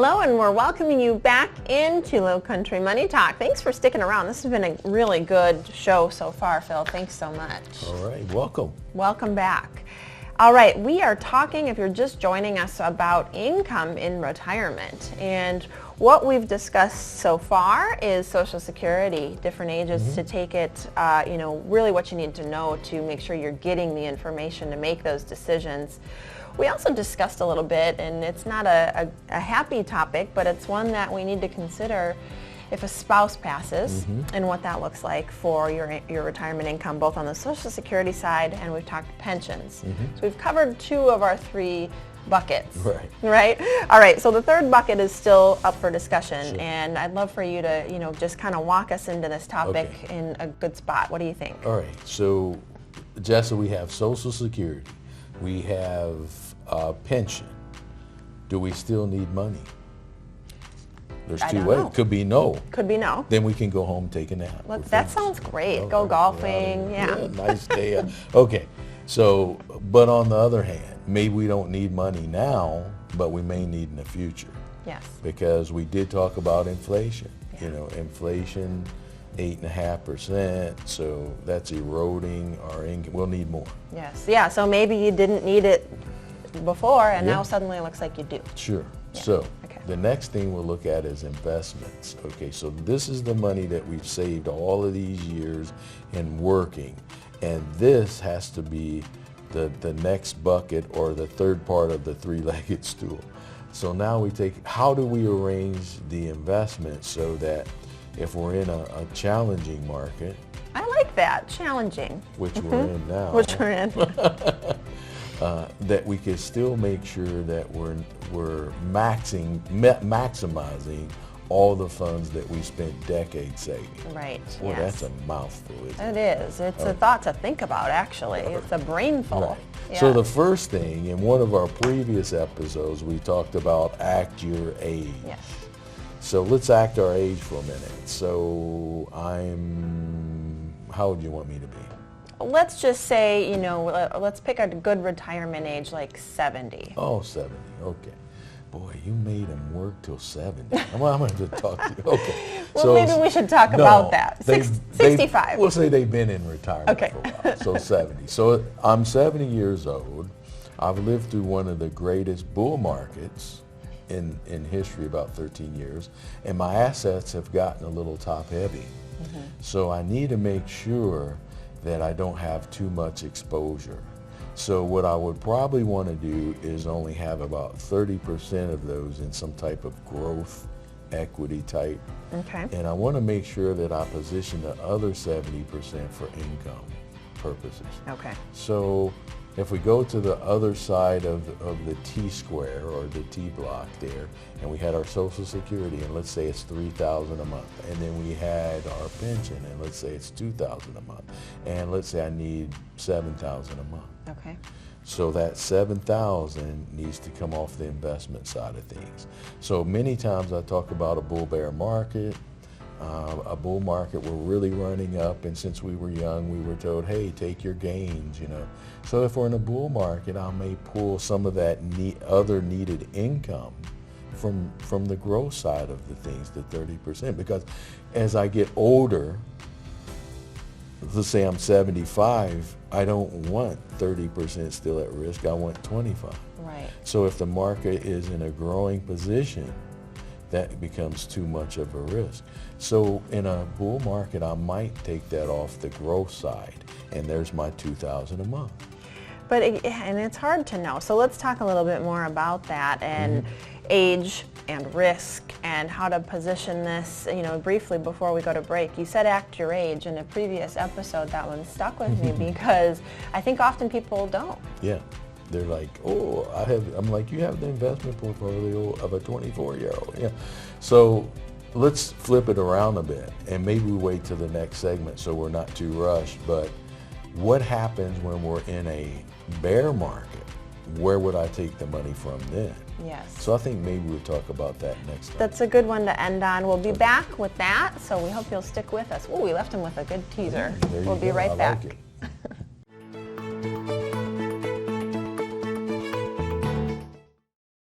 Hello, and we're welcoming you back into Lowcountry Money Talk. Thanks for sticking around. This has been a really good show so far, Phil. Thanks so much. All right, welcome. Welcome back. All right, we are talking, if you're just joining us, about income in retirement. And what we've discussed so far is Social Security, different ages to take it, really what you need to know to make sure you're getting the information to make those decisions. We also discussed a little bit, and it's not a happy topic, but it's one that we need to consider if a spouse passes and what that looks like for your retirement income, both on the Social Security side, and we've talked pensions. So we've covered 2 of our 3 buckets, right? All right, so the third bucket is still up for discussion, and I'd love for you to, just kind of walk us into this topic in a good spot. What do you think? All right, so Jessa, we have Social Security, we have pension. Do we still need money? There's 2 ways. Could be no. Could be no. Then we can go home, take a nap. That sounds great. Go golfing. Yeah. Nice day. Okay. So, but on the other hand, maybe we don't need money now, but we may need in the future. Yes. Because we did talk about inflation. Inflation, 8.5%. So that's eroding our income. We'll need more. Yes. Yeah. So maybe you didn't need it before, and now suddenly it looks like you do. Sure. Yeah. So the next thing we'll look at is investments. Okay, so this is the money that we've saved all of these years in working, and this has to be the next bucket, or the third part of the 3-legged stool. So now we take, how do we arrange the investment so that if we're in a challenging market, I like that, challenging, which we're in now, that we can still make sure that we're maximizing all the funds that we spent decades saving. Right. Well, that's a mouthful, isn't it? It is. It's a thought to think about, actually. It's a brainful. Right. Yeah. So the first thing, in one of our previous episodes, we talked about act your age. Yes. So let's act our age for a minute. So how would you want me to be? Let's just say, let's pick a good retirement age, like 70. Oh, 70, okay. Boy, you made him work till 70. I'm going to talk to you. Okay. Well, so maybe we should talk about that. 65. We'll say they've been in retirement for a while, so 70. So I'm 70 years old. I've lived through one of the greatest bull markets in history, about 13 years, and my assets have gotten a little top heavy. So I need to make sure that I don't have too much exposure. So what I would probably want to do is only have about 30% of those in some type of growth equity type. Okay. And I want to make sure that I position the other 70% for income purposes. Okay. So if we go to the other side of the T-square, or the T-block there, and we had our Social Security, and let's say it's $3,000 a month, and then we had our pension, and let's say it's $2,000 a month, and let's say I need $7,000 a month. Okay. So that $7,000 needs to come off the investment side of things. So many times I talk about a bull-bear market. A bull market, we're really running up, and since we were young, we were told, hey, take your gains, So if we're in a bull market, I may pull some of that other needed income from the growth side of the things, the 30%, because as I get older, let's say I'm 75, I don't want 30% still at risk, I want 25. Right. So if the market is in a growing position, that becomes too much of a risk. So in a bull market, I might take that off the growth side, and there's my $2,000 a month. But and it's hard to know. So let's talk a little bit more about that, and age and risk, and how to position this, briefly before we go to break. You said act your age in a previous episode. That one stuck with me because I think often people don't. Yeah. They're like, oh, I'm like, you have the investment portfolio of a 24-year-old. Yeah. So let's flip it around a bit, and maybe we wait till the next segment so we're not too rushed. But what happens when we're in a bear market? Where would I take the money from then? Yes. So I think maybe we'll talk about that next time. That's a good one to end on. We'll be back with that, so we hope you'll stick with us. Oh, we left him with a good teaser. There you we'll be go. right I back. like it.